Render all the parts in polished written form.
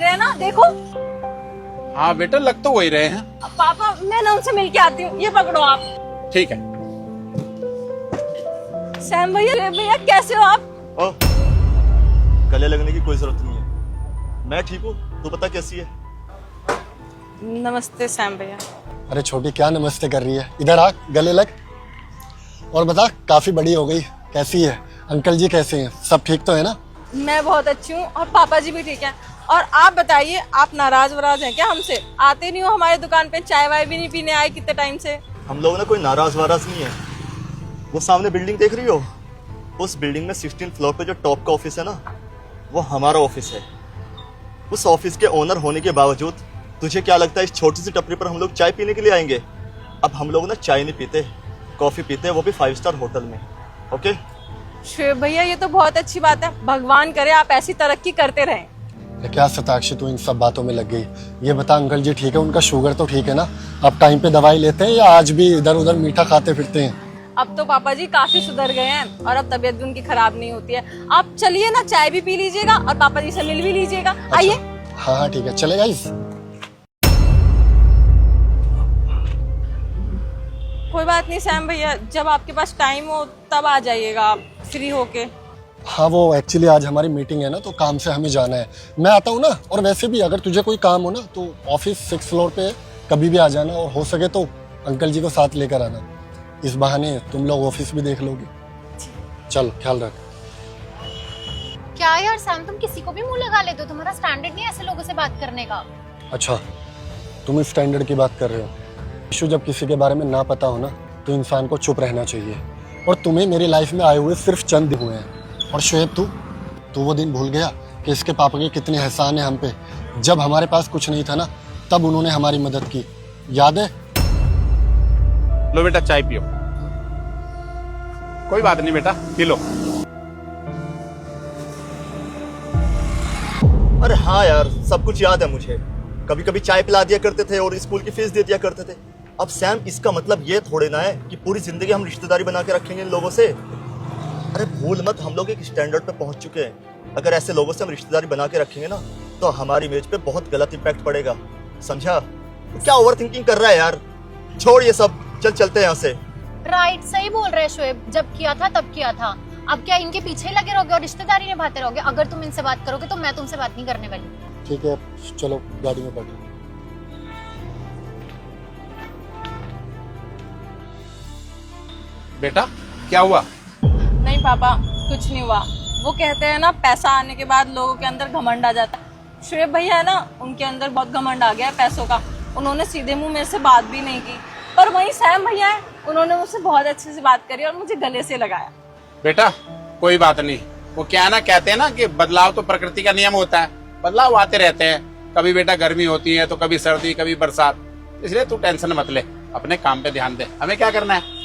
रहे हैं ना, देखो। हाँ बेटा, लग तो वही रहे हैं। पापा मैं ना उनसे मिल के आती हूँ, ये पकड़ो आप। ठीक है। सैम भैया, भैया कैसे हो आप? ओह, गले लगने की कोई जरूरत नहीं है, मैं ठीक हूँ। तू बता कैसी है? नमस्ते सैम भैया। अरे छोटी, क्या नमस्ते कर रही है? इधर आ, गले लग। और बता, काफी बड़ी हो गई, कैसी है? अंकल जी कैसे हैं? सब ठीक तो है ना? मैं बहुत अच्छी हूँ और पापा जी भी ठीक हैं। और आप बताइए, आप नाराज वराज हैं क्या हमसे? आते नहीं हो हमारे दुकान पे, चाय वाय भी नहीं पीने आए कितने टाइम से। हम लोग ना कोई नाराज वाराज नहीं है। वो सामने बिल्डिंग देख रही हो? उस बिल्डिंग में 16 फ्लोर पे जो टॉप का ऑफिस है ना, वो हमारा ऑफिस है। उस ऑफिस के ओनर होने के बावजूद तुझे क्या लगता है इस छोटी सी टपरी पर हम लोग चाय पीने के लिए आएंगे? अब हम लोग ना चाय नहीं पीते, कॉफी पीते हैं, वो भी 5 स्टार होटल में। ओके श्वेब भैया, ये तो बहुत अच्छी बात है। भगवान करे आप ऐसी तरक्की करते रहें। क्या शताक्षी, तू इन सब बातों में लग गई? ये बता, अंकल जी ठीक है? उनका शुगर तो ठीक है ना? अब टाइम पे दवाई लेते हैं या आज भी इधर उधर मीठा खाते फिरते हैं? अब तो पापा जी काफी सुधर गए हैं और अब तबीयत भी उनकी खराब नहीं होती है। आप चलिए ना, चाय भी पी लीजिएगा और पापा जी से मिल भी लीजिएगा। आइए। हाँ हाँ ठीक है, चलेगा। इस कोई बात नहीं सैम भैया, जब आपके पास टाइम हो तब आ जाइएगा आप फ्री होके। हाँ, वो एक्चुअली आज हमारी मीटिंग है ना, तो काम से हमें जाना है। मैं आता हूँ ना। और वैसे भी अगर तुझे कोई काम हो ना, तो ऑफिस 6 फ्लोर पे कभी भी आ जाना, और हो सके तो अंकल जी को साथ लेकर आना। इस बहाने तुम लोग ऑफिस भी देख लोगे। चल, ख्याल रख। क्या यार सैम, तुम किसी को भी मुंह लगा लेते हो? तुम्हारा स्टैंडर्ड नहीं है ऐसे लोगों से बात करने का। अच्छा, तुम इस स्टैंडर्ड की बात कर रहे हो? इशू जब किसी के बारे में ना पता हो ना, तो इंसान को चुप रहना चाहिए। और तुम्हें मेरी लाइफ में आए हुए सिर्फ चंद दिन हुए हैं। और शोएब, तू वो दिन भूल गया कि इसके पापा के कितने एहसान है हम पे? जब हमारे पास कुछ नहीं था ना, तब उन्होंने हमारी मदद की, याद है? लो बेटा, चाय पियो। कोई बात नहीं बेटा, पी लो। अरे हाँ यार, सब कुछ याद है मुझे। कभी कभी चाय पिला दिया करते थे और स्कूल की फीस दे दिया करते थे। अब सैम, इसका मतलब ये थोड़े ना है कि पूरी जिंदगी हम रिश्तेदारी बना के रखेंगे इन लोगों से। अरे भूल मत, हम लोग एक स्टैंडर्ड पे पहुंच चुके हैं। अगर ऐसे लोगों से हम रिश्तेदारी बना के रखेंगे ना, तो हमारी इमेज पे बहुत गलत इम्पैक्ट पड़ेगा, समझा? क्या ओवर थिंकिंग कर रहा है यार? छोड़ ये सब, चल चलते हैं यहाँ से। राइट, सही बोल रहे हैं शोएब। जब किया था तब किया था। अब क्या इनके पीछे ही लगे रहोगे और रिश्तेदारी निभाते रहोगे? अगर तुम इनसे बात करोगे तो मैं तुमसे बात नहीं करने वाली। ठीक है, चलो गाड़ी में बैठो। बेटा, क्या हुआ? नहीं पापा, कुछ नहीं हुआ। वो कहते हैं ना, पैसा आने के बाद लोगों के अंदर घमंड आ जाता है। श्वेब भैया है ना, उनके अंदर बहुत घमंड आ गया है पैसों का। उन्होंने सीधे मुंह मेरे से बात भी नहीं की। पर वहीं सैम भैया है, उन्होंने मुझसे बहुत अच्छे से बात करी और मुझे गले से लगाया। बेटा कोई बात नहीं। वो क्या है ना, कहते हैं ना कि बदलाव तो प्रकृति का नियम होता है, बदलाव आते रहते हैं। कभी बेटा गर्मी होती है तो कभी सर्दी, कभी बरसात। इसलिए तू टेंशन मत ले, अपने काम पे ध्यान दे। हमें क्या करना है?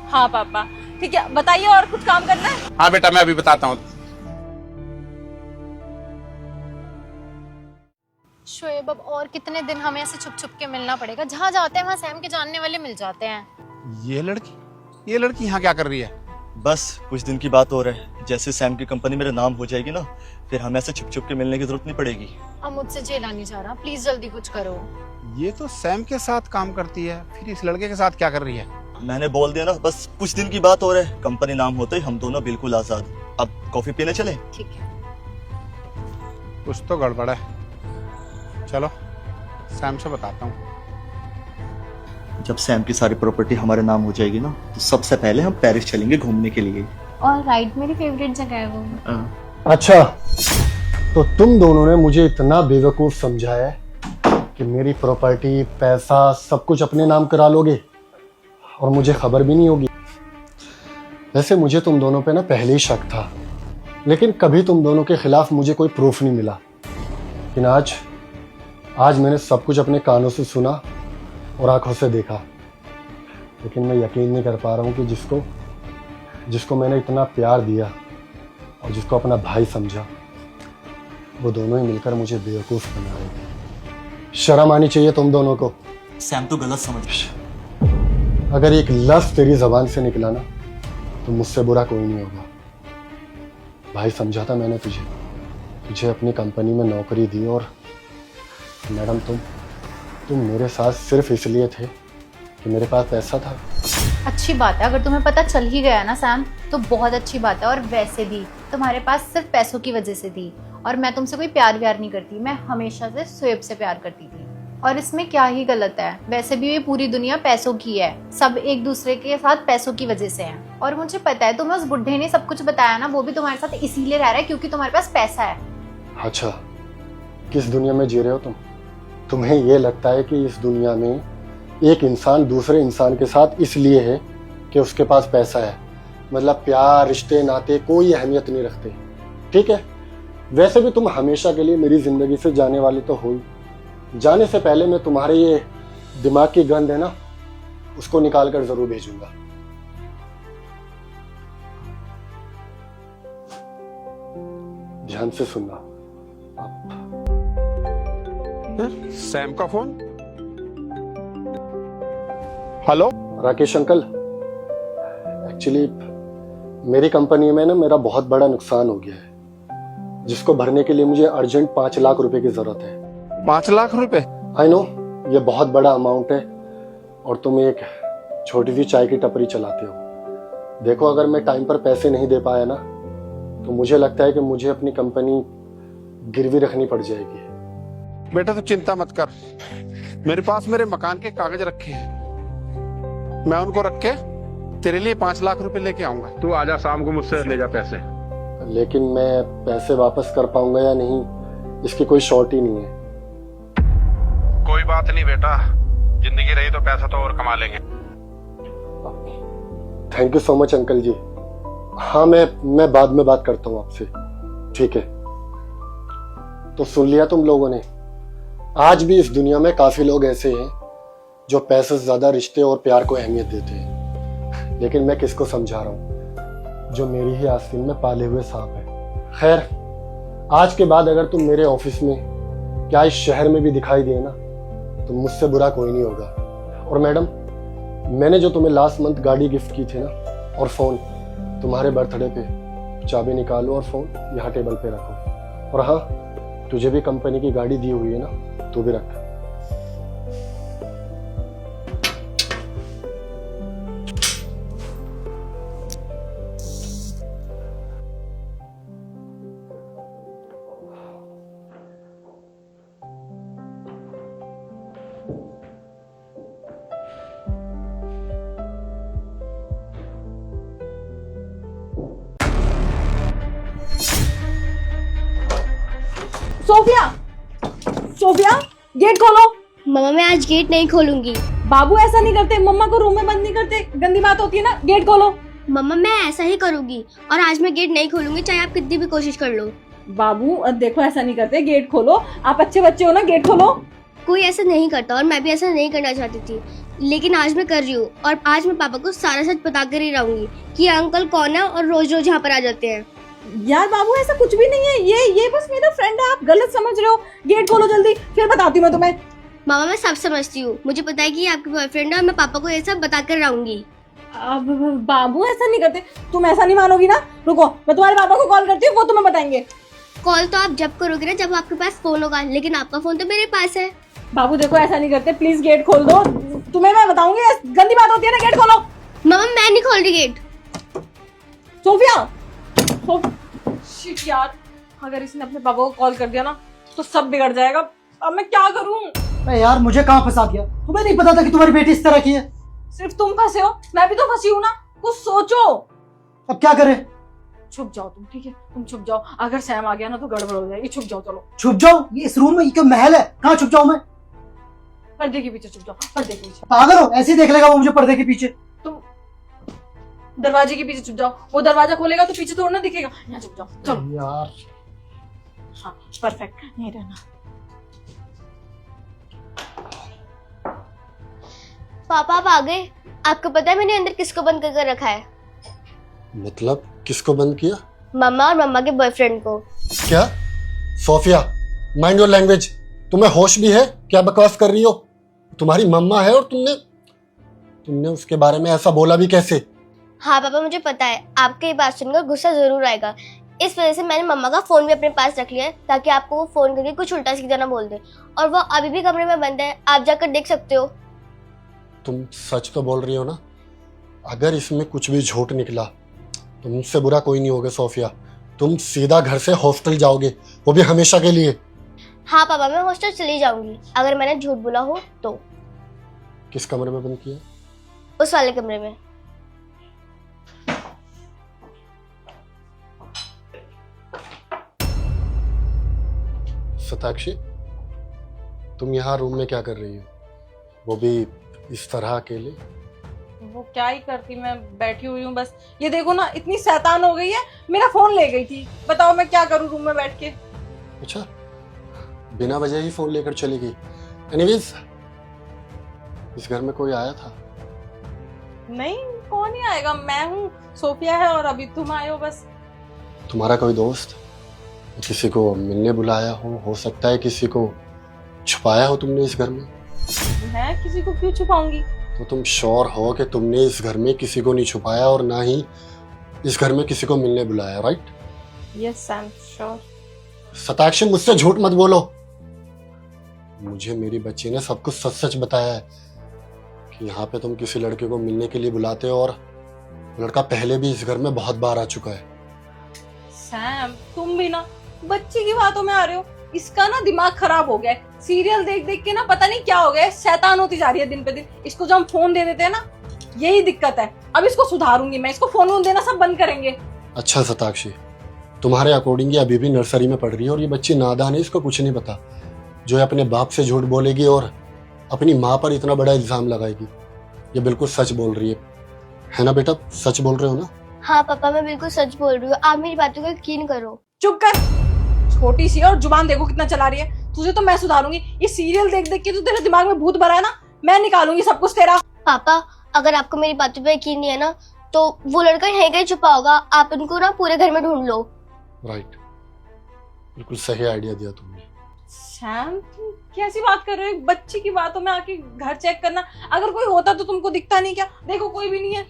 हाँ पापा ठीक है, बताइए और कुछ काम करना है? हाँ बेटा, मैं अभी बताता हूँ। शोएब, अब और कितने दिन हमें ऐसे छुप छुप के मिलना पड़ेगा? जहाँ जाते हैं वहाँ सैम के जानने वाले मिल जाते हैं। ये लड़की यहाँ क्या कर रही है? बस कुछ दिन की बात और है। जैसे सैम की कंपनी मेरा नाम हो जाएगी ना, फिर हमें ऐसे छुप छुप के मिलने की जरूरत नहीं पड़ेगी। अब मुझसे झेला नहीं जा रहा, प्लीज जल्दी कुछ करो। ये तो सैम के साथ काम करती है, फिर इस लड़के के साथ क्या कर रही है? मैंने बोल दिया ना, बस कुछ दिन की बात और है। कंपनी नाम होते ही हम दोनों बिल्कुल आजाद। अब कॉफी पीने चले? ठीक है। कुछ तो गड़बड़ है। चलो सैम से बताता हूँ। जब सैम की सारी प्रॉपर्टी हमारे नाम हो जाएगी ना, तो सबसे पहले हम पेरिस चलेंगे घूमने के लिए। और राइट, मेरी फेवरेट जगह है वो। अच्छा, तो तुम दोनों ने मुझे इतना बेवकूफ समझा है कि मेरी प्रॉपर्टी, पैसा सब कुछ अपने नाम करा लोगे और मुझे खबर भी नहीं होगी। वैसे मुझे तुम दोनों पे ना पहले ही शक था, लेकिन कभी तुम दोनों के खिलाफ मुझे कोई प्रूफ नहीं मिला। लेकिन आज मैंने सब कुछ अपने कानों से सुना और आंखों से देखा। लेकिन मैं यकीन नहीं कर पा रहा हूँ कि जिसको मैंने इतना प्यार दिया और जिसको अपना भाई समझा, वो दोनों ही मिलकर मुझे बेवकूफ़ बना रहे थे। शर्म आनी चाहिए तुम दोनों को। सैम तो गलत समझ। अगर एक लफ्ज़ तेरी ज़बान से निकला ना, तो मुझसे बुरा कोई नहीं होगा। भाई समझा था मैंने तुझे अपनी कंपनी में नौकरी दी और मैडम तुम मेरे साथ सिर्फ इसलिए थे कि मेरे पास पैसा था। अच्छी बात है, अगर तुम्हें पता चल ही गया ना सैम तो बहुत अच्छी बात है। और वैसे भी तुम्हारे पास सिर्फ पैसों की वजह से थी, और मैं तुमसे कोई प्यार व्यार नहीं करती, मैं हमेशा से शोएब से प्यार करती थी। और इसमें क्या ही गलत है, वैसे भी ये पूरी दुनिया पैसों की है, सब एक दूसरे के साथ पैसों की वजह से हैं। और मुझे पता है तुम्हें उस बुढ़े ने सब कुछ बताया ना, वो भी तुम्हारे साथ इसीलिए रह रहा है क्योंकि तुम्हारे पास पैसा है। अच्छा, किस दुनिया में जी रहे हो तुम? तुम्हें ये लगता है कि इस दुनिया में एक इंसान दूसरे इंसान के साथ इसलिए है कि उसके पास पैसा है, मतलब प्यार रिश्ते नाते कोई अहमियत नहीं रखते। ठीक है, वैसे भी तुम हमेशा के लिए मेरी जिंदगी से जाने वाले तो हो ही। जाने से पहले मैं तुम्हारे ये दिमाग की गंध है ना, उसको निकाल कर जरूर भेजूंगा। ध्यान से सुनना। सैम का phone. Hello Rakesh uncle, actually मेरी कंपनी में ना मेरा बहुत बड़ा नुकसान हो गया है, जिसको भरने के लिए मुझे अर्जेंट 5 लाख रुपए की जरूरत है। 5 लाख रुपए? आई नो, ये बहुत बड़ा अमाउंट है, और तुम एक छोटी सी चाय की टपरी चलाते हो। देखो, अगर मैं टाइम पर पैसे नहीं दे पाया ना तो मुझे लगता है कि मुझे अपनी कंपनी गिरवी रखनी पड़ जाएगी। बेटा तू चिंता मत कर, मेरे पास मेरे मकान के कागज रखे हैं, मैं उनको रख के तेरे लिए 5 लाख रुपए लेके आऊंगा। तू आजा, शाम को मुझसे ले जा पैसे। लेकिन मैं पैसे वापस कर पाऊंगा या नहीं, इसकी कोई शॉर्ट ही नहीं है। कोई बात नहीं बेटा, जिंदगी रही तो पैसा तो और कमा लेंगे। Thank you so much uncle ji. हाँ, मैं बाद में बात करता हूँ आपसे, ठीक है? तो सुन लिया तुम लोगों ने, आज भी इस दुनिया में काफी लोग ऐसे हैं जो पैसे से ज्यादा रिश्ते और प्यार को अहमियत देते हैं। लेकिन मैं किसको समझा रहा हूँ? जो मेरी ही आस्तीन में पाले हुए सांप है। खैर, आज के बाद अगर तुम मेरे ऑफिस में, क्या इस शहर में भी दिखाई दिए ना, तो मुझसे बुरा कोई नहीं होगा। और मैडम, मैंने जो तुम्हें लास्ट मंथ गाड़ी गिफ्ट की थी ना, और फोन, तुम्हारे बर्थडे पे चाबी निकालो और फोन यहाँ टेबल पे रखो। और हाँ, तुझे भी कंपनी की गाड़ी दी हुई है ना, तू भी रख। सोफिया, सोफिया, गेट खोलो। मम्मा मैं आज गेट नहीं खोलूंगी। बाबू ऐसा नहीं करते, मम्मा को रूम में बंद नहीं करते, गंदी बात होती है ना। गेट खोलो। मम्मा मैं ऐसा ही करूंगी, और आज मैं गेट नहीं खोलूंगी, चाहे आप कितनी भी कोशिश कर लो। बाबू देखो, ऐसा नहीं करते, गेट खोलो। आप अच्छे बच्चे हो ना, गेट खोलो। कोई ऐसा नहीं करता, और मैं भी ऐसा नहीं करना चाहती थी, लेकिन आज मैं कर रही हूँ। और आज मैं पापा को सारा सच बता कर ही रहूंगी कि अंकल कौन है और रोज रोज यहाँ पर आ जाते हैं। यार बाबू, ऐसा कुछ भी नहीं है, ये बस मेरा फ्रेंड है, आप गलत समझ रहे हो। गेट खोलो जल्दी, फिर बताती हूँ मैं तुम्हें। मामा मैं सब समझती हूँ, मुझे पता है कि ये आपके बॉयफ्रेंड है, और मैं पापा को ये सब बता कर रहूंगी। अब बाबू ऐसा नहीं करते, तुम ऐसा नहीं मानोगी ना। रुको, मैं तुम्हारे पापा को कॉल करती हूँ, वो तुम्हें बताएंगे। कॉल तो आप जब करोगे ना, जब आपके पास फोन होगा, लेकिन आपका फोन तो मेरे पास है। बाबू देखो, ऐसा नहीं करते, प्लीज गेट खोल दो। तुम्हें मैं बताऊंगी, गंदी बात होती है ना। गेट खोलो। मामा मैं नहीं खोल रही गेट। सोफिया, शिट यार, अगर इसने अपने पापा को कॉल कर दिया ना तो सब बिगड़ जाएगा। अब मैं क्या करूं? अरे यार, मुझे कहाँ फंसा दिया? तुम्हें नहीं पता था कि तुम्हारी बेटी इस तरह की है? सिर्फ तुम फंसे हो, मैं भी तो फंसी हूं ना। कुछ सोचो। अब क्या करें? छुप जाओ तुम, ठीक है? तुम छुप जाओ, अगर सैम आ गया ना तो गड़बड़ हो जाएगी। छुप जाओ, चलो। छुप जाओ? ये इस रूम में, ये क्या महल है? कहाँ छुप जाऊं मैं? पर्दे के पीछे छुप जाओ, पर्दे के पीछे। पागल हो? ऐसे ही देख लेगा वो मुझे पर्दे के पीछे। तुम दरवाजे के पीछे छुप जाओ, वो दरवाजा खोलेगा तो पीछे थोड़ा ना दिखेगा। यहाँ छुप जाओ, चलो। यार हाँ, परफेक्ट, नहीं रहना। पापा आप आ गए? आपको पता है मैंने अंदर किसको बंद कर रखा है? मतलब किसको बंद किया? मम्मा और मम्मा के बॉयफ्रेंड को। क्या? Sophia, mind your language. तुम्हें होश भी है? क्या बकवास कर रही हो? तुम्हारी मम्मा है, और तुमने उसके बारे में ऐसा बोला भी कैसे? हाँ पापा मुझे पता है, आपकी ये बात सुनकर गुस्सा जरूर आएगा, इस वजह से मैंने मम्मा का फोन भी अपने पास रख लिया है, ताकि आपको वो फोन करके कुछ उल्टा सीधा ना बोल दे। और वो अभी भी कमरे में बंद है, आप जाकर देख सकते हो। तुम सच तो बोल रही हो ना? अगर इसमें कुछ भी झूठ निकला तो मुझसे बुरा कोई नहीं होगा सोफिया। तुम सीधा घर से हॉस्टल जाओगे, वो भी हमेशा के लिए। हाँ पापा, मैं हॉस्टल चली जाऊंगी अगर मैंने झूठ बोला हो तो। किस कमरे में बंद किया? उस वाले कमरे में। सताक्षी, तुम यहाँ रूम में क्या कर रही हो, वो भी इस तरह अकेले? वो क्या ही करती, मैं बैठी हुई हूँ बस। ये देखो ना, इतनी शैतान हो गई है, मेरा फोन ले गई थी। बताओ मैं क्या करूँ रूम में बैठ के। अच्छा, बिना वजह ही फोन लेकर चली गई। एनीवेज, इस घर में कोई आया था? नहीं, कौन ही आएगा, मैं हूँ, सोफिया है और अभी तुम आए हो बस। तुम्हारा कोई दोस्त किसी को मिलने बुलाया हो सकता है किसी को छुपाया हो तुमने इस घर में? मैं किसी को क्यों छुपाऊंगी? तो तुम श्योर हो कि तुमने इस घर में किसी को नहीं छुपाया और ना ही इस घर में किसी को मिलने बुलाया, right? Yes I am sure. Satakshi, मुझसे झूठ मत बोलो। मुझे मेरी बच्ची ने सब कुछ सच सच बताया है कि यहाँ पे तुम किसी लड़के को मिलने के लिए बुलाते हो, और लड़का पहले भी इस घर में बहुत बार आ चुका है। सैम, तुम भी ना बच्ची की बातों में आ रहे हो। इसका ना दिमाग खराब हो गया है, सीरियल देख देख के ना पता नहीं क्या हो गया है, शैतान होती जा रही है दिन पे दिन। इसको जो हम फोन दे देते हैं ना, यही दिक्कत है। अब इसको सुधारूंगी मैं, इसको फोन वोन देना सब बंद करेंगे। अच्छा सताक्षी, तुम्हारे अकॉर्डिंग ये अभी भी नर्सरी में पढ़ रही है और ये बच्ची नादान है, इसको कुछ नहीं पता। जो है अपने बाप से झूठ बोलेगी और अपनी माँ पर इतना बड़ा इल्जाम लगाएगी। ये बिल्कुल सच बोल रही है ना बेटा? सच बोल रहे हो ना? हाँ पापा, मैं बिल्कुल सच बोल रही हूँ, आप मेरी बातों को यकीन करो। चुप कर, छोटी सी है और जुबान देखो कितना चला रही है। तुझे तो मैं सुधारूंगी। ये सीरियल देख देख के तो तेरे दिमाग में भूत भरा है ना, मैं निकालूंगी सब कुछ तेरा। पापा, अगर आपको मेरी बातों पे यकीन नहीं है ना, तो वो लड़का यहीं कहीं छुपा होगा, आप उनको ना पूरे घर में ढूंढ लो। राइट, बिल्कुल सही आइडिया दिया तुमने। सैम, तुम कैसी बात कर रहे हो? एक बच्ची की बातों में आके घर चेक करना। अगर कोई होता तो तुमको दिखता नहीं क्या? देखो कोई भी नहीं है।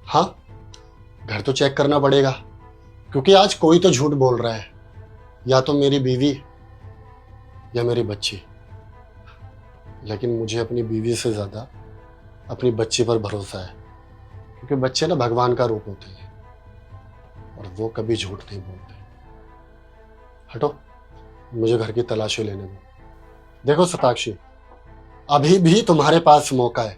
हाँ, घर तो चेक करना पड़ेगा क्योंकि आज कोई तो झूठ बोल रहा है, या तो मेरी बीवी या मेरी बच्ची। लेकिन मुझे अपनी बीवी से ज्यादा अपनी बच्ची पर भरोसा है, क्योंकि बच्चे ना भगवान का रूप होते हैं और वो कभी झूठ नहीं बोलते। हटो, मुझे घर की तलाशी लेने दो। देखो सताक्षी, अभी भी तुम्हारे पास मौका है,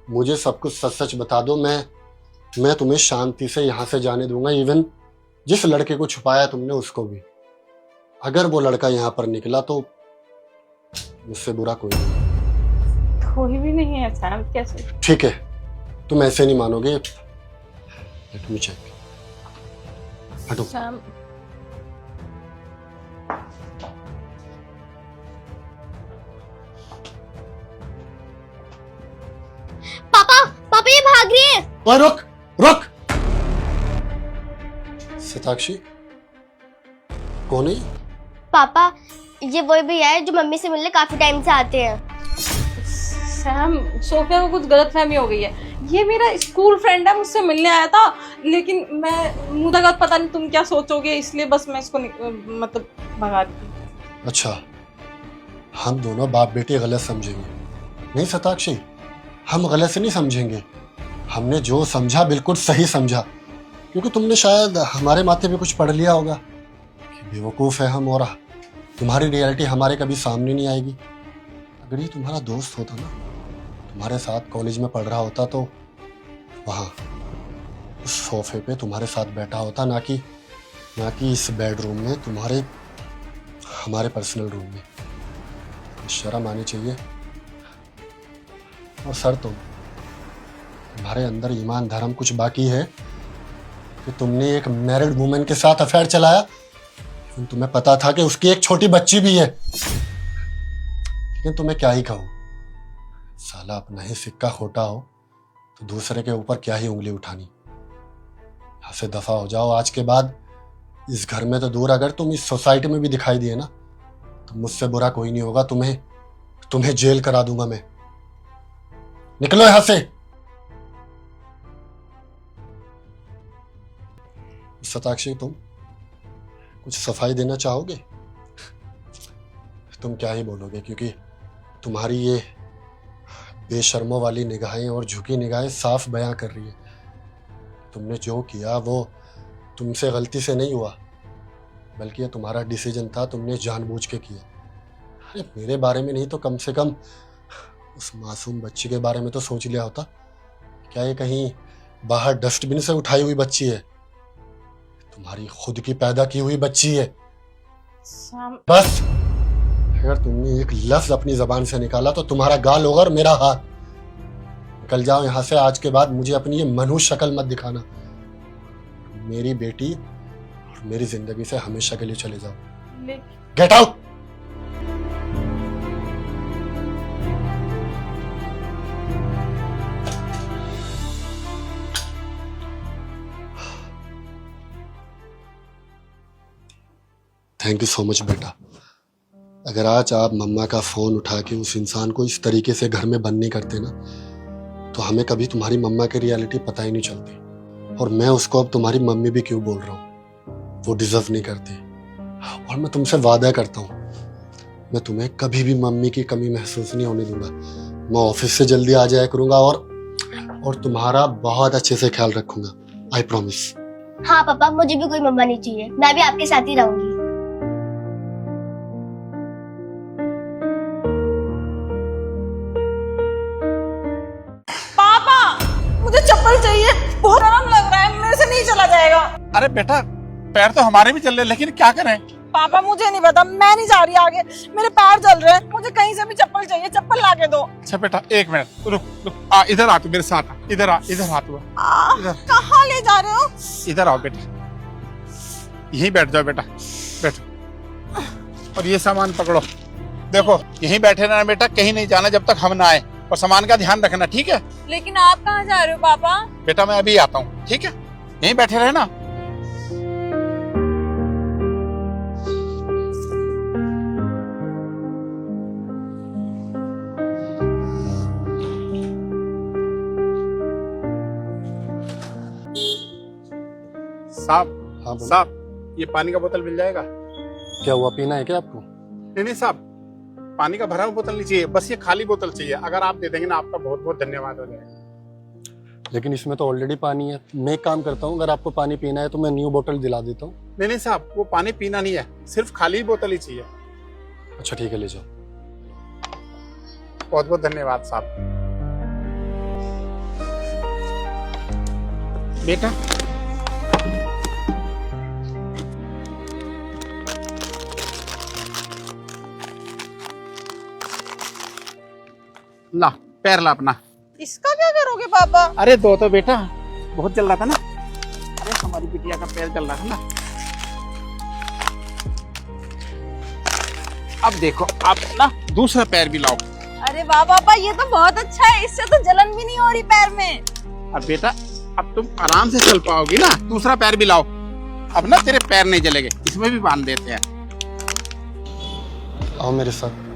मुझे सब कुछ सच सच बता दो। मैं तुम्हें शांति से यहाँ से जाने दूंगा, इवन जिस लड़के को छुपाया तुमने उसको भी। अगर वो लड़का यहाँ पर निकला तो मुझसे बुरा कोई नहीं। कोई भी नहीं है सैम, कैसे? ठीक है, तुम ऐसे नहीं मानोगे। Let me check. हटो। सैम, पापा, पापा ये भाग रही है। ओए रुक रुक। सताक्षी, कौन है? पापा, ये वही भैया है जो मम्मी से मिलने काफी टाइम से आते हैं। सैम, सोफिया को कुछ गलतफहमी हो गई है। ये मेरा स्कूल फ्रेंड है, मुझसे मिलने आया था, लेकिन मैं मुंह तक पता नहीं तुम क्या सोचोगे, इसलिए बस मैं इसको मतलब भगा दी। अच्छा, हम दोनों बाप बेटे गलत समझेंगे? नहीं सताक्षी, हम गलत से नहीं समझेंगे। हमने जो समझा बिल्कुल सही समझा, क्योंकि तुमने शायद हमारे माथे पे कुछ पढ़ लिया होगा कि बेवकूफ़ है हम, और तुम्हारी रियलिटी हमारे कभी सामने नहीं आएगी। अगर ये तुम्हारा दोस्त होता ना, तुम्हारे साथ कॉलेज में पढ़ रहा होता, तो वहाँ उस सोफे पे तुम्हारे साथ बैठा होता, ना कि इस बेडरूम में हमारे पर्सनल रूम में। शर्म आनी चाहिए। और सर, तुम्हारे अंदर ईमान धर्म कुछ बाकी है कि तुमने एक मैरिड वुमेन के साथ अफेयर चलाया, लेकिन तुम्हें पता था कि उसकी एक छोटी बच्ची भी है। लेकिन तुम्हें क्या ही कहूं, साला अपना ही सिक्का खोटा हो तो दूसरे के ऊपर क्या ही उंगली उठानी। यहाँ से दफा हो जाओ आज के बाद। इस घर में तो दूर, अगर तुम इस सोसाइटी में भी दिखाई दिए ना, तो मुझसे बुरा कोई नहीं होगा। तुम्हें जेल करा दूंगा मैं। निकलो यहां से। सताक्षी, कुछ सफाई देना चाहोगे? तुम क्या ही बोलोगे, क्योंकि तुम्हारी ये बेशर्मों वाली निगाहें और झुकी निगाहें साफ बयां कर रही है। तुमने जो किया वो तुमसे गलती से नहीं हुआ, बल्कि ये तुम्हारा डिसीजन था, तुमने जानबूझ के किया। अरे मेरे बारे में नहीं तो कम से कम उस मासूम बच्ची के बारे में तो सोच लिया होता। क्या ये कहीं बाहर डस्टबिन से उठाई हुई बच्ची है? तुम्हारी खुद की पैदा की हुई बच्ची है। सैम, बस अगर तुमने एक लफ्ज अपनी जबान से निकाला तो तुम्हारा गाल होगा और मेरा हाथ। निकल जाओ यहाँ से, आज के बाद मुझे अपनी ये मनुष्य शक्ल मत दिखाना। मेरी बेटी और मेरी जिंदगी से हमेशा के लिए चले जाओ। लेकिन get out. Thank you so much बेटा। अगर आज आप मम्मा का फोन उठा के उस इंसान को इस तरीके से घर में बंद नहीं करते ना, तो हमें कभी तुम्हारी मम्मा की रियलिटी पता ही नहीं चलती। और मैं उसको अब तुम्हारी मम्मी भी क्यों बोल रहा हूँ, वो डिजर्व नहीं करती। और मैं तुमसे वादा करता हूँ, मैं तुम्हें कभी भी मम्मी की कमी महसूस नहीं होने दूंगा। मैं ऑफिस से जल्दी आ जाया करूंगा और तुम्हारा बहुत अच्छे से ख्याल रखूंगा। I promise. हाँ पापा, मुझे भी कोई मम्मा नहीं चाहिए, मैं भी आपके साथ ही रहूंगी। पापा मुझे चप्पल चाहिए, बहुत आराम लग रहा है, मेरे से नहीं चला जाएगा। अरे बेटा, पैर तो हमारे भी चल रहे, लेकिन क्या करें? पापा मुझे नहीं पता, मैं नहीं जा रही आगे, मेरे पैर जल रहे हैं, मुझे कहीं से भी चप्पल चाहिए, चप्पल ला के दो। अच्छा बेटा, एक मिनट रुक रुक, इधर आ, तू मेरे साथ आ, इधर आ, इधर हाथ हुआ, इधर। कहाँ ले जा रहे हो? इधर आओ बेटा, यहीं बैठ जाओ बेटा, बैठो। और ये सामान पकड़ो, देखो यहीं बैठे रहना बेटा, कहीं नहीं जाना जब तक हम ना आए, और सामान का ध्यान रखना, ठीक है? लेकिन आप कहाँ जा रहे हो पापा? बेटा मैं अभी आता हूँ, ठीक है? यहीं बैठे रहना। साहब, हाँ बोलो। साहब ये पानी का बोतल मिल जाएगा? क्या हुआ, पीना है क्या आपको? नहीं नहीं साहब, पानी का भरा हुआ बोतल नहीं चाहिए, बस ये खाली बोतल चाहिए। अगर आप दे देंगे ना, आपका बहुत बहुत धन्यवाद हो जाएगा। लेकिन इसमें तो ऑलरेडी पानी है। मैं एक काम करता हूँ, अगर आपको पानी पीना है तो मैं न्यू बोतल दिला देता हूँ। नहीं नहीं साहब, वो पानी पीना नहीं है, सिर्फ खाली बोतल ही चाहिए। अच्छा ठीक है, ले जाओ। बहुत बहुत धन्यवाद साहब। बेटा ला, पैर ला अपना। इसका क्या करोगे पापा? अरे दो तो बेटा, बहुत जल रहा था ना। अरे हमारी बिटिया का पैर जल रहा था ना। अब देखो, अब ना दूसरा पैर भी लाओ। अरे वाह पापा, ये तो बहुत अच्छा है, इससे तो जलन भी नहीं हो रही पैर में। अब बेटा, अब तुम आराम से चल पाओगी ना। दूसरा पैर भी लाओ, अब ना तेरे पैर नहीं जलेंगे, इसमें भी बांध देते हैं। आओ मेरे साथ।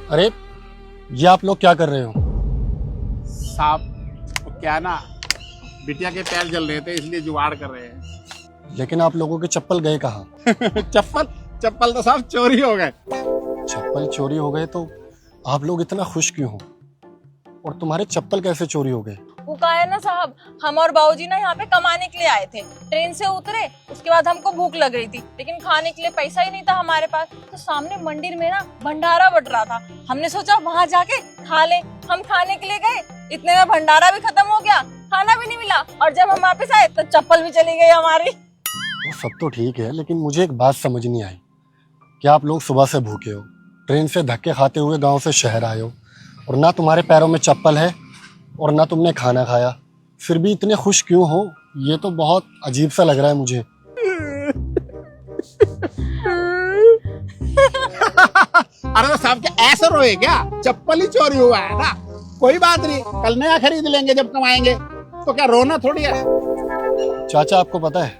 अरे ये आप लोग क्या कर रहे हो? साहब वो क्या ना, बिटिया के पैर जल रहे थे, इसलिए जुगाड़ कर रहे हैं। लेकिन आप लोगों के चप्पल गए कहाँ? चप्पल तो साहब चोरी हो गए। चप्पल चोरी हो गए तो आप लोग इतना खुश क्यों हो? और तुम्हारे चप्पल कैसे चोरी हो गए? वो कहा है ना साहब, हम और बाबूजी ना यहाँ पे कमाने के लिए आए थे, ट्रेन से उतरे, उसके बाद हमको भूख लग रही थी, लेकिन खाने के लिए पैसा ही नहीं था हमारे पास। तो सामने मंदिर में ना भंडारा बट रहा था, हमने सोचा वहाँ जाके खा ले। हम खाने के लिए गए, इतने में भंडारा भी खत्म हो गया, खाना भी नहीं मिला, और जब हम वापस आए तो चप्पल भी चली गई हमारी। वो सब तो ठीक है, लेकिन मुझे एक बात समझ नहीं आई कि आप लोग सुबह से भूखे हो, ट्रेन से धक्के खाते हुए गांव से शहर आए हो, और ना तुम्हारे पैरों में चप्पल है और ना तुमने खाना खाया, फिर भी इतने खुश क्यों हो? ये तो बहुत अजीब सा लग रहा है मुझे। अरे तो साहब क्या ऐसा रोए क्या? चप्पल ही चोरी हुआ है ना, कोई बात नहीं, कल नया खरीद लेंगे जब कमाएंगे। तो क्या रोना थोड़ी है। चाचा आपको पता है,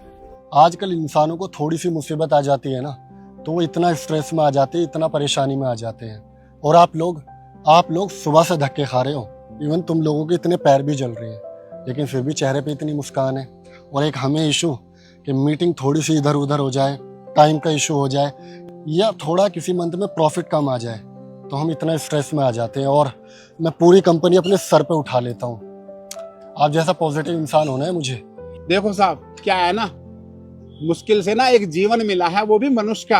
आजकल इंसानों को थोड़ी सी मुसीबत आ जाती है ना, तो वो इतना स्ट्रेस में आ जाते हैं, इतना परेशानी में आ जाते हैं। और आप लोग सुबह से धक्के खा रहे हो, इवन तुम लोगों के इतने पैर भी जल रहे हैं, लेकिन फिर भी चेहरे पे इतनी मुस्कान है। और एक हमें इशू कि मीटिंग थोड़ी सी इधर उधर हो जाए, टाइम का इशू हो जाए, या थोड़ा किसी मंथ में प्रॉफिट कम आ जाए तो हम इतना स्ट्रेस में आ जाते हैं और मैं पूरी कंपनी अपने सर पे उठा लेता हूँ। आप जैसा पॉजिटिव इंसान होना है मुझे। देखो साहब, क्या है ना, मुश्किल से ना एक जीवन मिला है, वो भी मनुष्य का।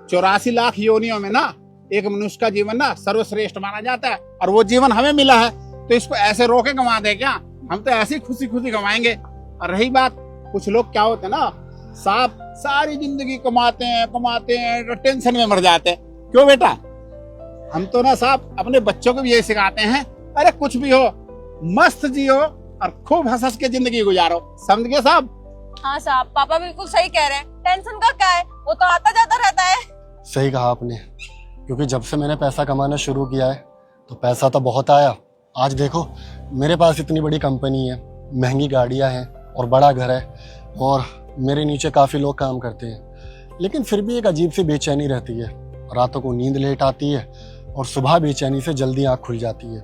84 लाख योनियों में ना एक मनुष्य का जीवन ना सर्वश्रेष्ठ माना जाता है, और वो जीवन हमें मिला है, तो इसको ऐसे रोके गंवा दे क्या? हम तो ऐसे खुशी खुशी गंवाएंगे। और रही बात, कुछ लोग क्या होते हैं ना साहब, सारी जिंदगी कमाते हैं तो टेंशन में मर जाते हैं। क्यों बेटा? हम तो ना साहब अपने बच्चों को भी यही सिखाते हैं, अरे कुछ भी हो मस्त जियो और खूब हंस हंस के जिंदगी गुजारो। समझ गए साहब? हाँ साहब, पापा बिल्कुल सही कह रहे हैं। टेंशन का क्या है, वो तो आता जाता रहता है। सही कहा आपने, क्योंकि जब से मैंने पैसा कमाना शुरू किया है तो पैसा तो बहुत आया। आज देखो मेरे पास इतनी बड़ी कंपनी है, महंगी गाड़ियां हैं और बड़ा घर है, और मेरे नीचे काफ़ी लोग काम करते हैं, लेकिन फिर भी एक अजीब सी बेचैनी रहती है। रातों को नींद लेट आती है और सुबह बेचैनी से जल्दी आँख खुल जाती है।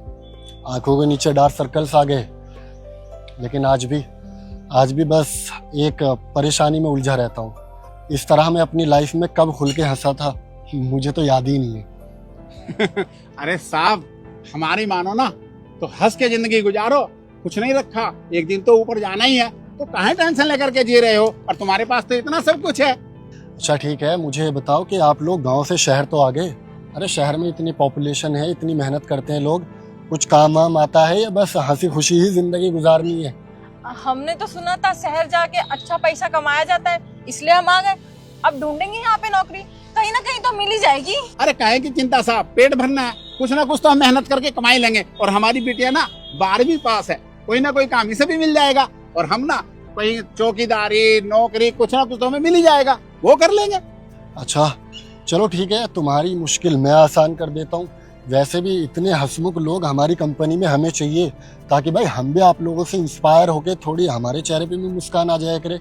आंखों के नीचे डार्क सर्कल्स आ गए, लेकिन आज भी बस एक परेशानी में उलझा रहता हूँ। इस तरह मैं अपनी लाइफ में कब खुल के हंसा था मुझे तो याद ही नहीं है। अरे साहब, हमारी मानो ना तो हंस के जिंदगी गुजारो, कुछ नहीं रखा, एक दिन तो ऊपर जाना ही है, तो काहे टेंशन लेकर के जी रहे हो? और तुम्हारे पास तो इतना सब कुछ है। अच्छा ठीक है, मुझे बताओ कि आप लोग गांव से शहर तो आ गए। अरे शहर में इतनी पॉपुलेशन है, इतनी मेहनत करते हैं लोग, कुछ काम वाम आता है या बस हंसी खुशी ही जिंदगी गुजारनी है? हमने तो सुना था शहर जाके अच्छा पैसा कमाया जाता है, इसलिए हम आ गए। अब ढूंढेंगे यहाँ पे नौकरी, कहीं ना कहीं तो मिल ही जाएगी। अरे काहे की चिंता साहब, पेट भरना है, कुछ ना कुछ तो हम मेहनत करके कमाई लेंगे। और हमारी बिटिया ना 12वीं पास है, कोई ना कोई काम इसे भी मिल जाएगा, और हम ना कोई चौकीदारी नौकरी कुछ ना कुछ तो हमें मिल ही जाएगा, वो कर लेंगे। अच्छा चलो ठीक है, तुम्हारी मुश्किल मैं आसान कर देता हूँ। वैसे भी इतने हंसमुख लोग हमारी कंपनी में हमें चाहिए, ताकि भाई हम भी आप लोगों से इंस्पायर होके थोड़ी हमारे चेहरे पे भी मुस्कान आ जाया करे।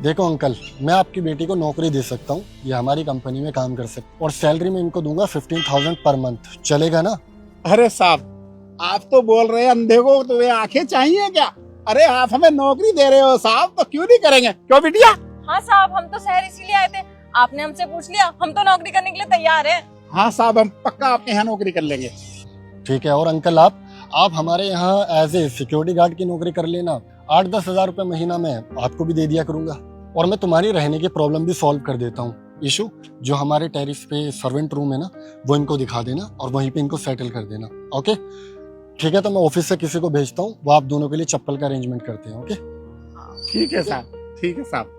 देखो अंकल, मैं आपकी बेटी को नौकरी दे सकता हूँ, ये हमारी कंपनी में काम कर सकते, और सैलरी में इनको दूंगा 15,000 पर मंथ, चलेगा ना? अरे साहब, आप तो बोल रहे हैं अंधे को तो वे आंखें चाहिए क्या? अरे आप हमें नौकरी दे रहे हो साहब, तो क्यों नहीं करेंगे? क्यों बिटिया? हाँ साहब, हम तो शहर इसीलिए आए थे, आपने हमसे पूछ लिया, हम तो नौकरी करने के लिए तैयार हैं। हाँ साहब, हम पक्का आपके यहाँ नौकरी कर लेंगे। ठीक है। और अंकल आप हमारे यहाँ एज ए सिक्योरिटी गार्ड की नौकरी कर लेना, 8-10 हज़ार रुपये महीना में आपको भी दे दिया करूंगा, और मैं तुम्हारी रहने की प्रॉब्लम भी सॉल्व कर देता हूँ। इशू जो हमारे टेरिस पे सर्वेंट रूम है ना, वो इनको दिखा देना और वहीं पे इनको सेटल कर देना। ओके ठीक है, तो मैं ऑफिस से किसी को भेजता हूँ, वो आप दोनों के लिए चप्पल का अरेंजमेंट करते हैं। ओके ठीक है साहब, ठीक है साहब।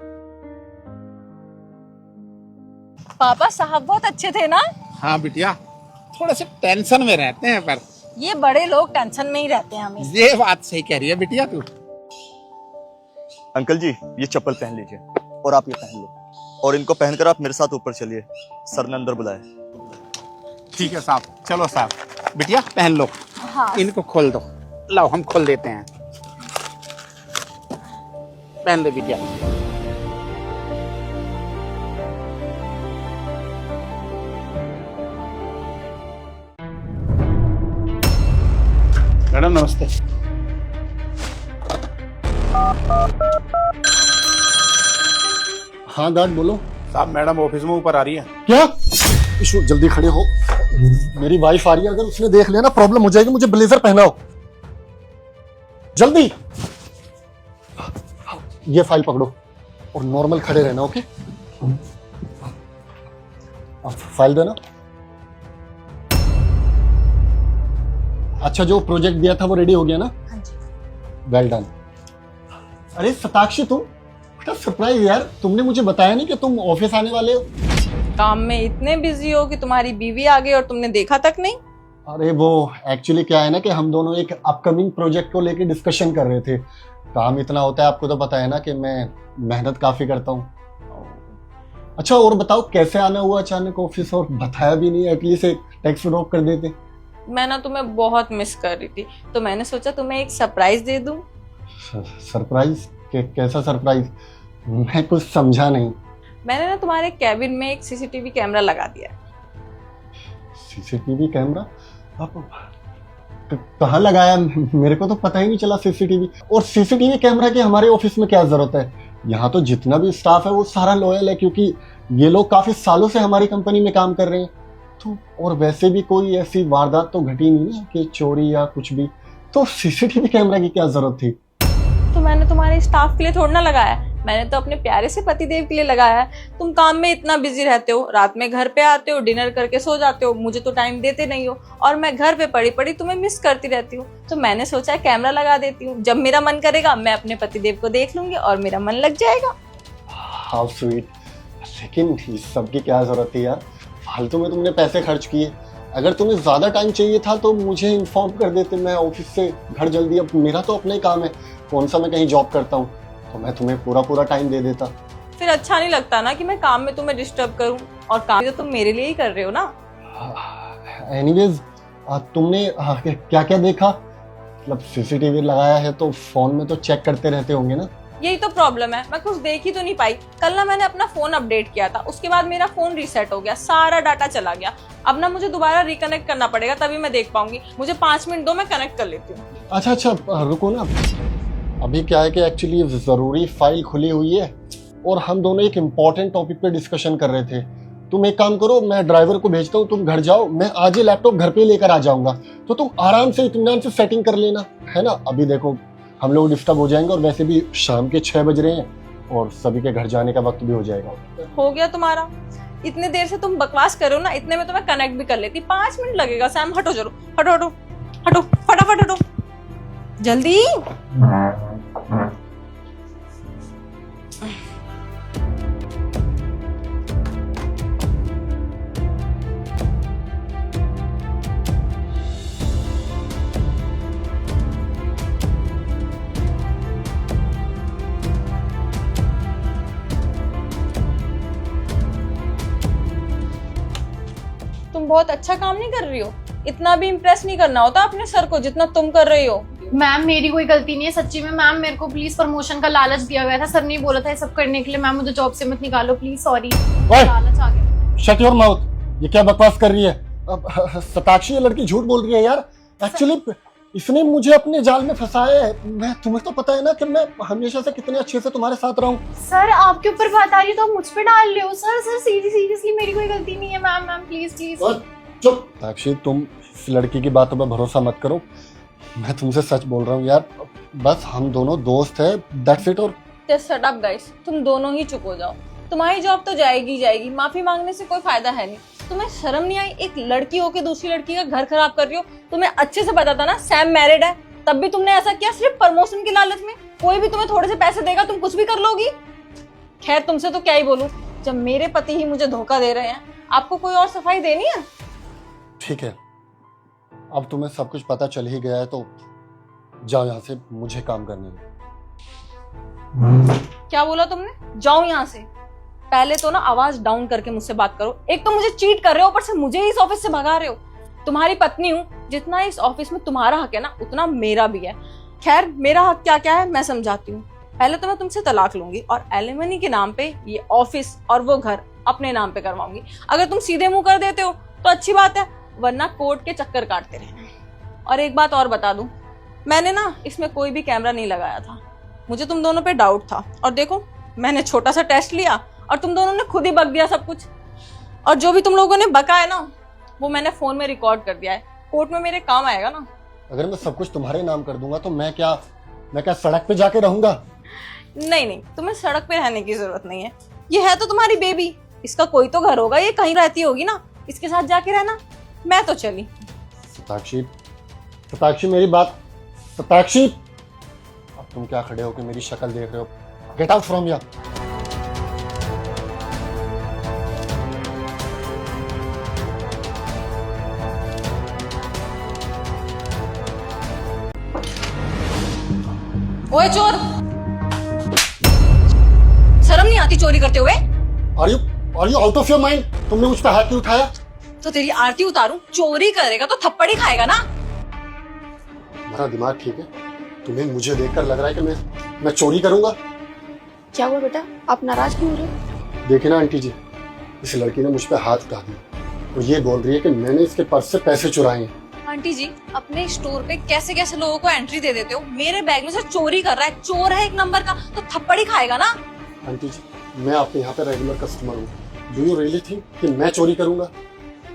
पापा साहब बहुत अच्छे थे ना? हाँ बिटिया, थोड़े से टेंशन में रहते हैं, पर ये बड़े लोग टेंशन में ही रहते हैं हमेशा। ये बात सही कह रही है बिटिया तू। अंकल जी, ये चप्पल पहन लीजिए, और आप ये पहन लो, और इनको पहनकर आप मेरे साथ ऊपर चलिए, सर ने अंदर बुलाया। ठीक है साहब, चलो साहब। बिटिया पहन लो। हाँ। इनको खोल दो, लाओ हम खोल देते हैं। पहन ले बिटिया। मैडम नमस्ते। हाँ गार्ड बोलो। साहब मैडम ऑफिस में ऊपर आ रही है। क्या इशू? जल्दी खड़े हो, मेरी वाइफ आ रही है, अगर उसने देख लिया ना प्रॉब्लम हो जाएगी। मुझे ब्लेजर पहनाओ जल्दी। ये फाइल पकड़ो और नॉर्मल खड़े रहना। ओके, फाइल देना। अच्छा, जो प्रोजेक्ट दिया था वो रेडी हो गया ना? हाँ जी। Well done. अरे सताक्षी, तुम बेटा सरप्राइज यार, तुमने मुझे बताया नहीं कि तुम ऑफिस आने वाले हो। काम में इतने बिजी हो कि तुम्हारी बीवी आ गई और तुमने देखा तक नहीं। अरे वो एक्चुअली क्या है ना कि हम दोनों एक अपकमिंग प्रोजेक्ट को लेके डिस्कशन कर रहे थे। काम इतना होता है, आपको तो पता है ना कि मैं मेहनत काफी करता हूँ। अच्छा और बताओ, कैसे आना हुआ अचानक ऑफिस, और बताया भी नहीं, एटलीस्ट एक टेक्स्ट ड्रॉप कर देते। मैं ना तुम्हें बहुत मिस कर रही थी, तो मैंने सोचा तुम्हें एक सरप्राइज दे दूं। सरप्राइज? कैसा सरप्राइज? मैं कुछ समझा नहीं। मैंने ना तुम्हारे कैबिन में एक सीसीटीवी कैमरा लगा दिया। CCTV camera? आप कहाँ लगाया? मेरे को तो पता ही नहीं चला सीसीटीवी। और सीसीटीवी कैमरा की हमारे ऑफिस में क्या जरूरत है? यहाँ तो जितना भी स्टाफ है वो सारा लॉयल है, क्योंकि ये लोग काफी सालों से हमारी कंपनी में काम कर रहे हैं। तो और वैसे भी कोई ऐसी वारदात तो घटी नहीं ना कि चोरी या कुछ भी, तो सीसीटीवी कैमरा की क्या जरूरत थी? तो मैंने तुम्हारे स्टाफ के लिए थोड़ा ना लगाया, मैंने तो अपने प्यारे से पतिदेव के लिए लगाया है। तुम काम में इतना बिजी रहते हो, रात में घर पे आते हो, डिनर करके सो जाते हो, मुझे तो टाइम देते नहीं हो, और मैं घर पे पड़ी पड़ी तुम्हें मिस करती रहती हूँ। तो मैंने सोचा है कैमरा लगा देती हूँ, जब मेरा मन करेगा मैं अपने पतिदेव को देख लूंगी और मेरा मन लग जाएगा। How sweet. लेकिन इस सब की क्या जरूरत थी यार, फालतू में तुमने पैसे खर्च किए। अगर तुम्हें ज्यादा टाइम चाहिए था तो मुझे इन्फॉर्म कर देते, मैं ऑफिस से घर जल्दी, अब मेरा तो अपना ही काम है, कौन सा मैं कहीं जॉब करता हूँ, तो मैं तुम्हें पूरा टाइम दे देता। फिर अच्छा नहीं लगता ना कि मैं काम में तुम्हें डिस्टर्ब करूं, और काम तो तुम मेरे लिए ही कर रहे हो ना। एनीवेज, तुमने क्या क्या देखा? मतलब सीसीटीवी लगाया है तो फोन में तो चेक करते रहते होंगे ना? यही तो प्रॉब्लम है, मैं कुछ देख ही तो नहीं पाई। कल ना मैंने अपना फोन अपडेट किया था, उसके बाद मेरा फोन रीसेट हो गया, सारा डाटा चला गया। अब ना मुझे दोबारा रिकनेक्ट करना पड़ेगा, तभी मैं देख पाऊंगी। मुझे 5 मिनट दो, मैं कनेक्ट कर लेती हूँ। अच्छा, रुको ना। अभी क्या है कि एक्चुअली जरूरी फाइल खुली हुई है और हम दोनों एक इम्पोर्टेंट टॉपिक पे डिस्कशन कर रहे थे। तुम एक काम करो, मैं ड्राइवर को भेजता हूँ, तुम घर जाओ, मैं आज ही लैपटॉप घर पे लेकर आ जाऊंगा, तो तुम आराम से इत्मीनान से सेटिंग कर लेना, है ना? अभी देखो हम लोग डिस्टर्ब हो जाएंगे, और वैसे भी शाम के 6 बज रहे हैं और सभी के घर जाने का वक्त भी हो जाएगा। हो गया तुम्हारा? इतने देर से तुम बकवास करो ना, इतने में तो मैं कनेक्ट भी कर लेती। 5 मिनट लगेगा। सैम हटो, जरूर हटो हटो हटो, फटाफट हटो जल्दी। तुम बहुत अच्छा काम नहीं कर रही हो, इतना भी इम्प्रेस नहीं करना होता अपने सर को जितना तुम कर रही हो। मैम मेरी कोई गलती नहीं है सच्ची में। मैम मेरे को प्लीज प्रमोशन का लालच दिया गया था, सर ने बोला था ये सब करने के लिए। मैम मुझे जॉब से मत निकालो प्लीज, सॉरी। लालच आ गया। Shut your mouth. ये क्या बकवास कर रही है? अब सताक्षी, ये लड़की झूठ बोल रही है यार। एक्चुअली इसने मुझे अपने जाल में फंसाया है। मैं, तुम्हें तो पता है ना कि मैं हमेशा से कितने अच्छे से तुम्हारे साथ रहा हूँ। सर आपके ऊपर बात आ रही है तो आप मुझ पे डाल रहे हो। सर सीरियसली मेरी कोई गलती नहीं है। Ma'am please. चुप। साक्षी, तुम इस लड़की की बातों पर भरोसा मत करो, मैं तुमसे सच बोल रहा हूँ यार। बस हम दोनों दोस्त हैं, दैट्स इट। और शट अप गाइस, तुम दोनों ही चुप हो जाओ। तुम्हारी जॉब तो जाएगी जाएगी, माफी मांगने से कोई फायदा है नहीं। तुम्हें शर्म नहीं आई? एक लड़की होके दूसरी लड़की का घर खराब कर रही हो। तुम्हें अच्छे से पता था ना सैम मैरिड है, तब भी तुमने ऐसा किया सिर्फ प्रमोशन की लालच में। कोई भी तुम्हें थोड़े से पैसे देगा, तुम कुछ भी कर लोगी। खैर तुमसे तो क्या ही बोलूं, जब मेरे पति ही मुझे धोखा दे रहे हैं, आपको कोई और सफाई देनी है? ठीक है, अब तुम्हें सब कुछ पता चल ही गया है तो जाओ यहाँ से, मुझे काम करने दो। क्या बोला तुमने? जाओ यहाँ से? पहले तो ना आवाज डाउन करके मुझसे बात करो। एक तो मुझे चीट कर रहे हो, ऊपर से मुझे इस ऑफिस से भगा रहे हो। तुम्हारी पत्नी हूँ, जितना इस ऑफिस में तुम्हारा हक है ना, उतना मेरा भी है। खैर मेरा हक क्या क्या है मैं समझाती हूँ। पहले तो मैं तुमसे तलाक लूंगी और एलिमनी के नाम पे ये ऑफिस और वो घर अपने नाम पे करवाऊंगी। अगर तुम सीधे मुंह कर देते हो तो अच्छी बात है, वरना कोर्ट के चक्कर काटते रहना। और एक बात और बता दूं, मैंने ना इसमें कोई भी कैमरा नहीं लगाया था। मुझे तुम दोनों पे डाउट था, और देखो मैंने छोटा सा टेस्ट लिया और तुम दोनों ने खुद ही बक दिया सब कुछ। और जो भी तुम लोगों ने बका है ना, वो मैंने फोन में रिकॉर्ड कर दिया है, कोर्ट में मेरे काम आएगा ना। अगर मैं सब कुछ तुम्हारे नाम कर दूंगा तो मैं क्या सड़क पे जाके रहूंगा? नहीं, तुम्हें सड़क पे रहने की जरूरत नहीं है। ये है तो तुम्हारी बेबी, इसका कोई तो घर होगा, ये कहीं रहती होगी ना, इसके साथ जाके रहना। मैं तो चली। सताक्षी मेरी बात। सताक्षी, अब तुम क्या खड़े होकर मेरी शक्ल देख रहे हो? Get out from here. ओए चोर, शर्म नहीं आती चोरी करते हुए? Are you out of your mind? तुमने मुझ पर हाथ क्यों उठाया? तो तेरी आरती उतारूं? चोरी करेगा तो थप्पड़ ही खाएगा ना। मेरा दिमाग ठीक है? तुम्हें मुझे देखकर लग रहा है कि मैं चोरी करूंगा? क्या हुआ बेटा, आप नाराज क्यों हो रहे हो? देखिए ना आंटी जी, इस लड़की ने मुझ पर हाथ उठा दिया और ये बोल रही है कि मैंने इसके पर्स से पैसे चुराए हैं। आंटी जी, अपने स्टोर पे कैसे कैसे लोगों को एंट्री दे देते हो। मेरे बैग में से चोरी कर रहा है, चोर है एक नंबर का, तो थप्पड़ ही खाएगा ना। आंटी जी, मैं आपके यहाँ पे रेगुलर कस्टमर हूँ। डू यू रियली थिंक कि मैं चोरी करूंगा?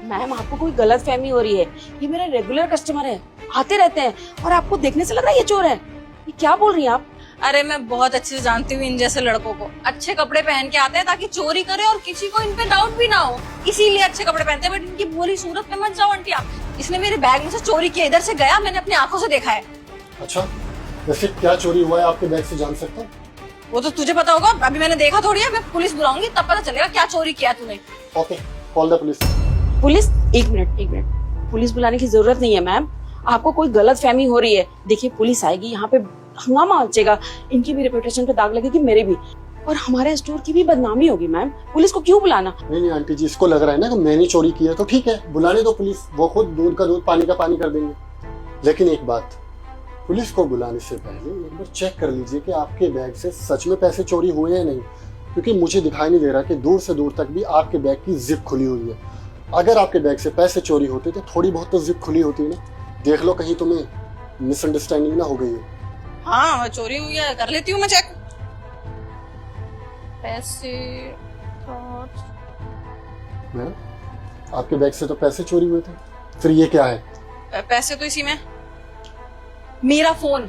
मैम आपको कोई गलत फहमी हो रही है। ये मेरा रेगुलर कस्टमर है, आते रहते हैं, और आपको देखने से लग रहा है ये चोर है। ये क्या बोल रही हैं आप? अरे मैं बहुत अच्छे से जानती हूँ इन जैसे लड़कों को। अच्छे कपड़े पहन के आते हैं ताकि चोरी करे और किसी को इन पे डाउट भी ना हो, इसीलिए अच्छे कपड़े पहनते हैं। बट इनकी भोली सूरत पे मत जाओ आंटी आप। इसने मेरे बैग में से चोरी किया, इधर से गया, मैंने अपनी आंखों से देखा है। अच्छा, वैसे क्या चोरी हुआ है आपके बैग से, जान सकता हूँ? वो तो तुझे पता होगा, अभी मैंने देखा थोड़ी है। मैं पुलिस बुलाऊंगी तब पता चलेगा क्या चोरी किया तूने। Okay, call the police. Police? एक मिनट, पुलिस बुलाने की जरूरत नहीं है मैम। आपको कोई गलत फहमी हो रही है। देखिए पुलिस आएगी, यहाँ पे हंगामा मचेगा, इनकी भी रेपुटेशन पे दाग लगेगी, मेरे भी, और हमारे स्टोर की भी बदनामी होगी। मैम पुलिस को क्यों बुलाना? नहीं आंटी जी, इसको लग रहा है ना कि मैंने चोरी किया, तो ठीक है, बुलाने दो पुलिस, वो खुद दूध का दूध पानी का पानी कर देंगे। लेकिन एक बात, पुलिस को बुलाने से पहले एक बार चेक कर लीजिए कि आपके बैग से सच में पैसे चोरी हुए या नहीं, क्योंकि मुझे दिखाई नहीं दे रहा कि दूर से दूर तक भी आपके बैग की जिप खुली हुई है। अगर आपके बैग से पैसे चोरी होते तो थोड़ी बहुत तो जिप खुली होती है ना। देख लो कहीं तुम्हें मिसअंडरस्टैंडिंग ना हो गई है। हाँ चोरी हुई है, कर लेती हूँ मैं चेक। पैसे मैडम, आपके बैग से तो पैसे चोरी हुए थे, फिर ये क्या है? पैसे तो इसी में। मेरा फोन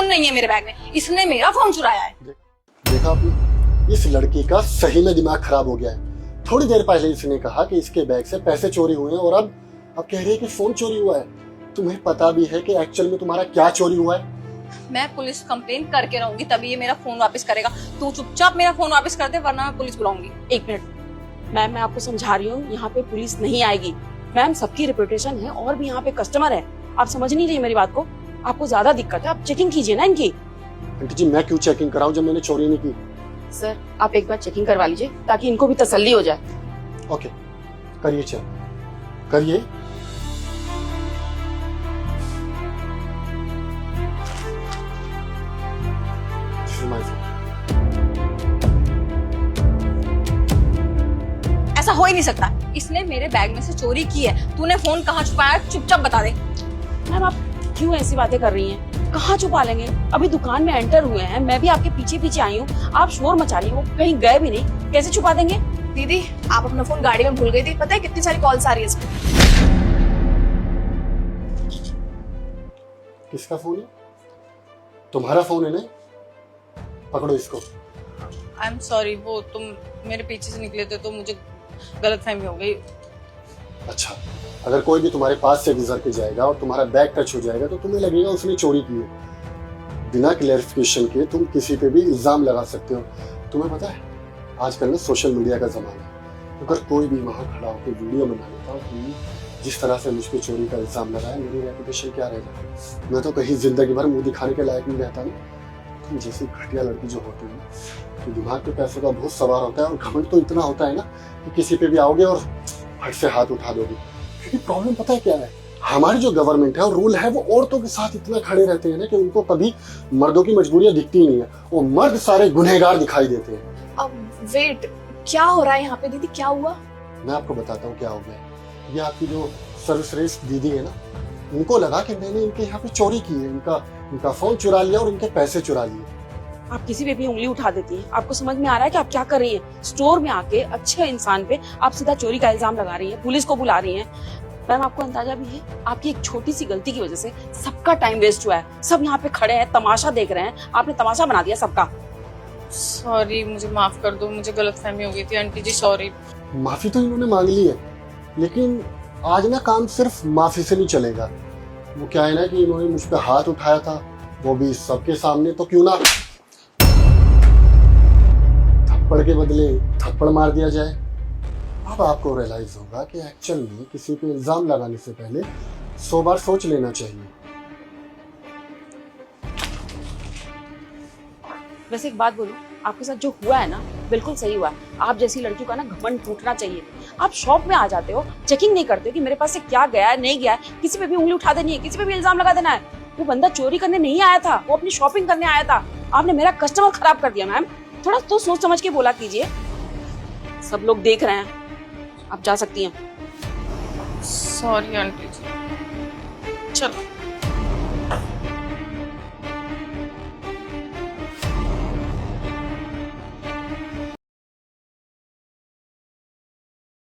नहीं है मेरे बैग में, इसने मेरा फोन चुराया है। देखा आपने, इस लड़की का सही में दिमाग खराब हो गया है। थोड़ी देर पहले इसने कहा कि इसके बैग से पैसे चोरी हुए हैं, और अब कह रही है कि फोन चोरी हुआ है। तुम्हें पता भी है कि एक्चुअल में तुम्हारा क्या चोरी हुआ है? मैं पुलिस कंप्लेन करके रहूंगी तभी ये मेरा फोन वापस करेगा। तू चुपचाप मेरा फोन वापस कर दे, वरना मैं पुलिस बुलाऊंगी। एक मिनट मैम, मैं आपको समझा रही हूँ, यहाँ पे पुलिस नहीं आएगी। मैम सबकी रेपुटेशन है, और भी यहाँ पे कस्टमर है। आप समझ नहीं रही मेरी बात को, आपको ज्यादा दिक्कत है। आप चेकिंग कीजिए ना इनकी। आंटी जी, मैं क्यों चेकिंग कराऊं जब मैंने चोरी नहीं की? सर आप एक बार चेकिंग करवा लीजिए ताकि इनको भी तसल्ली हो जाए। ओके, करिए चेक, करिए। ऐसा हो ही नहीं सकता, इसने मेरे बैग में से चोरी की है। तूने फोन कहाँ छुपाया, चुपचाप बता दे। मैम आप क्यों ऐसी बातें कर रही हैं? कहाँ छुपा लेंगे? अभी दुकान में एंटर हुए हैं, मैं भी आपके पीछे पीछे आई हूँ, आप शोर मचा रही हो, कहीं गए भी नहीं, कैसे छुपा देंगे? दीदी आप अपना फोन गाड़ी में भूल गई थी, पता है कितनी सारी कॉल्स आ रही है इसमें। किसका फोन है? तुम्हारा फोन है ना? पकड़ो इसको। आई एम सॉरी, वो तुम मेरे पीछे से निकले थे तो मुझे गलतफहमी हो गई। अच्छा, अगर कोई भी तुम्हारे पास से गुजर के जाएगा और तुम्हारा बैग टच हो जाएगा तो तुम्हें लगेगा उसने चोरी की है। बिना क्लैरिफिकेशन के तुम किसी पे भी इल्जाम लगा सकते हो। तुम्हें पता है आजकल ना सोशल मीडिया का जमाना है, अगर कोई भी वहां खड़ा होकर वीडियो बना लेता हो कि जिस तरह से मुझ पे चोरी का इल्जाम लगाया, मेरी रेपुटेशन क्या रहेगा? मैं तो कहीं जिंदगी भर मुंह दिखाने के लायक नहीं रहता ना। तुम जैसी घटिया लड़की जो होती है तो दिमाग पे पैसों का बहुत सवार होता है, और घमंड तो इतना होता है ना कि किसी पे भी आओगे और फट से हाथ उठा दोगे। क्योंकि प्रॉब्लम पता है क्या है, हमारी जो गवर्नमेंट है और रूल है वो औरतों के साथ इतना खड़े रहते हैं ना कि उनको कभी मर्दों की मजबूरियां दिखती ही नहीं है। वो मर्द सारे गुनहगार दिखाई देते हैं। अब वेट, क्या हो रहा है यहाँ पे दीदी, क्या हुआ? मैं आपको बताता हूँ क्या हो गया। ये आपकी जो सर्वश्रेष्ठ दीदी है ना, इनको लगा कि मैंने इनके यहाँ पे चोरी की है, इनका फोन चुरा लिया और इनके पैसे चुरा लिए। आप किसी पे भी उंगली उठा देती हैं। आपको समझ में आ रहा है कि आप क्या कर रही हैं? स्टोर में आके अच्छे इंसान पे आप सीधा चोरी का इल्जाम लगा रही हैं, पुलिस को बुला रही हैं। मैम आपको अंदाजा भी है, आपकी एक छोटी सी गलती की वजह से सबका टाइम वेस्ट हुआ है। सब यहाँ पे खड़े हैं, तमाशा देख रहे हैं, आपने तमाशा बना दिया सबका। सॉरी, मुझे माफ कर दो, मुझे गलतफहमी हो गई थी आंटी जी, सॉरी। माफी तो इन्होंने मांग ली है, लेकिन आज ना काम सिर्फ माफी से नहीं चलेगा। वो क्या है ना कि इन्होंने मुझ पे हाथ उठाया था, वो भी सबके सामने, तो क्यों ना थप्पड़ के बदले थप्पड़ मार दिया जाए। अब आपको रियलाइज होगा कि एक्चुअल में किसी पे इल्जाम लगाने से पहले 100 बार सोच लेना चाहिए। वैसे एक बात बोलूं, आपके साथ जो हुआ है ना बिल्कुल सही हुआ है। आप जैसी लड़कियों का ना घमंड टूटना चाहिए। आप शॉप में आ जाते हो, चेकिंग नहीं करते हो कि मेरे पास से क्या गया है नहीं गया है, किसी पे भी उंगली उठा देनी है, किसी पे भी इल्जाम लगा देना है। वो बंदा चोरी करने नहीं आया था, वो अपनी शॉपिंग करने आया था। आपने मेरा कस्टमर खराब कर दिया। मैम थोड़ा तो सोच समझ के बोला कीजिए, सब लोग देख रहे हैं। आप जा सकती हैं। सॉरी आंटी जी। चलो